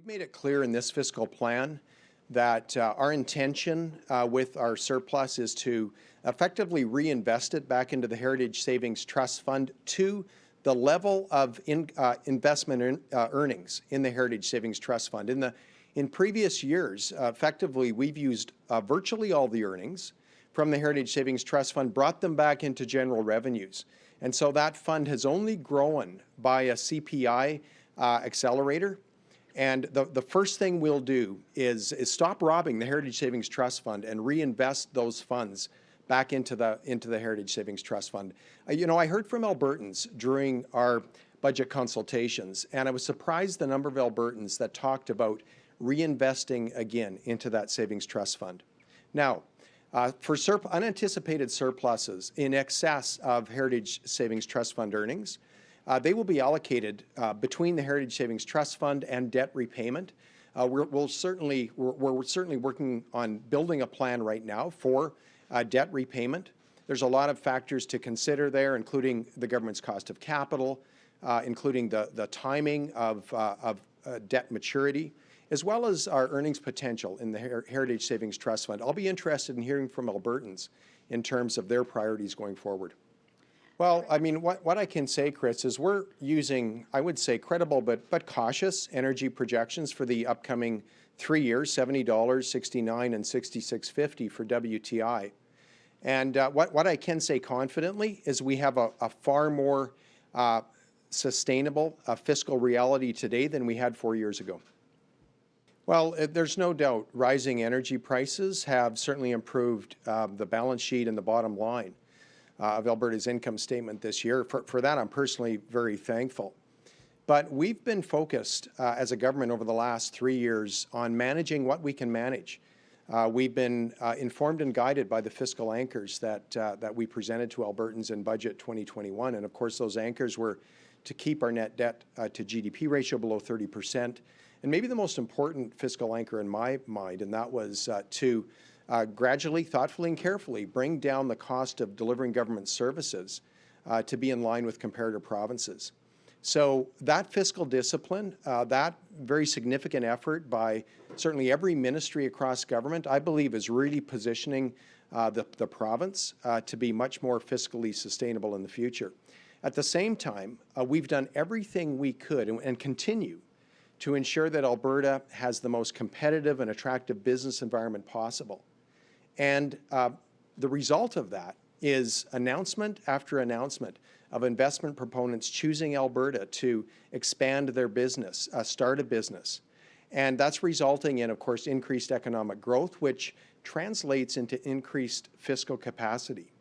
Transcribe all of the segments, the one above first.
made it clear in this fiscal plan that our intention with our surplus is to effectively reinvest it back into the Heritage Savings Trust Fund to the level of investment earnings in the Heritage Savings Trust Fund. In previous years, effectively, we've used virtually all the earnings from the Heritage Savings Trust Fund, brought them back into general revenues. And so that fund has only grown by a CPI accelerator. And the first thing we'll do is stop robbing the Heritage Savings Trust Fund and reinvest those funds back into the Heritage Savings Trust Fund. I heard from Albertans during our budget consultations, and I was surprised the number of Albertans that talked about reinvesting again into that savings trust fund. Now, for unanticipated surpluses in excess of Heritage Savings Trust Fund earnings, they will be allocated between the Heritage Savings Trust Fund and debt repayment. We're certainly working on building a plan right now for debt repayment. There's a lot of factors to consider there, including the government's cost of capital, including the timing of debt maturity, as well as our earnings potential in the Heritage Savings Trust Fund. I'll be interested in hearing from Albertans in terms of their priorities going forward. Well, I mean, what I can say, Chris, is we're using, I would say, credible but cautious energy projections for the upcoming 3 years, $70, $69, and $66.50 for WTI. And what I can say confidently is we have a far more sustainable fiscal reality today than we had 4 years ago. Well, there's no doubt rising energy prices have certainly improved the balance sheet and the bottom line of Alberta's income statement this year. For that, I'm personally very thankful. But we've been focused as a government over the last 3 years on managing what we can manage. We've been informed and guided by the fiscal anchors that we presented to Albertans in Budget 2021. And of course, those anchors were to keep our net debt to GDP ratio below 30%. And maybe the most important fiscal anchor in my mind, and that was to gradually, thoughtfully, and carefully bring down the cost of delivering government services to be in line with comparator provinces. So that fiscal discipline, that very significant effort by certainly every ministry across government, I believe is really positioning the province to be much more fiscally sustainable in the future. At the same time, we've done everything we could and continue to ensure that Alberta has the most competitive and attractive business environment possible. And the result of that is announcement after announcement of investment proponents choosing Alberta to expand their business, start a business. And that's resulting in, of course, increased economic growth, which translates into increased fiscal capacity.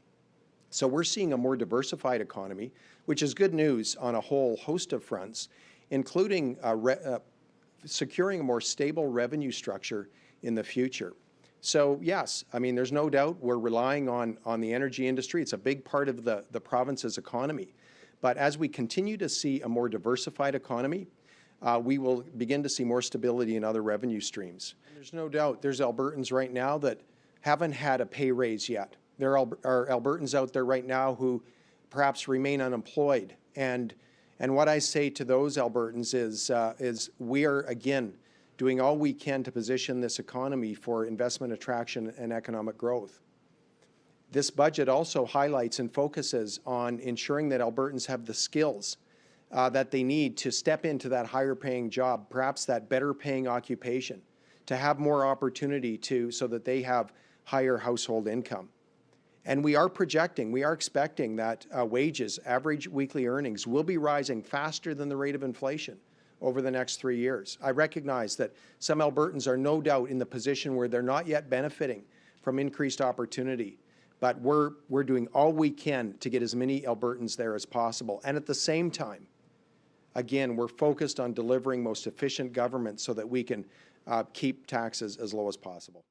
So we're seeing a more diversified economy, which is good news on a whole host of fronts, including securing a more stable revenue structure in the future. So yes, I mean, there's no doubt we're relying on the energy industry. It's a big part of the province's economy. But as we continue to see a more diversified economy, we will begin to see more stability in other revenue streams. And there's no doubt there's Albertans right now that haven't had a pay raise yet. There are Albertans out there right now who perhaps remain unemployed. And what I say to those Albertans is we are, again, doing all we can to position this economy for investment attraction and economic growth. This budget also highlights and focuses on ensuring that Albertans have the skills that they need to step into that higher paying job, perhaps that better paying occupation, to have more opportunity so that they have higher household income. And we are expecting that wages, average weekly earnings, will be rising faster than the rate of inflation over the next 3 years. I recognize that some Albertans are no doubt in the position where they're not yet benefiting from increased opportunity, but we're doing all we can to get as many Albertans there as possible. And at the same time, again, we're focused on delivering most efficient government so that we can keep taxes as low as possible.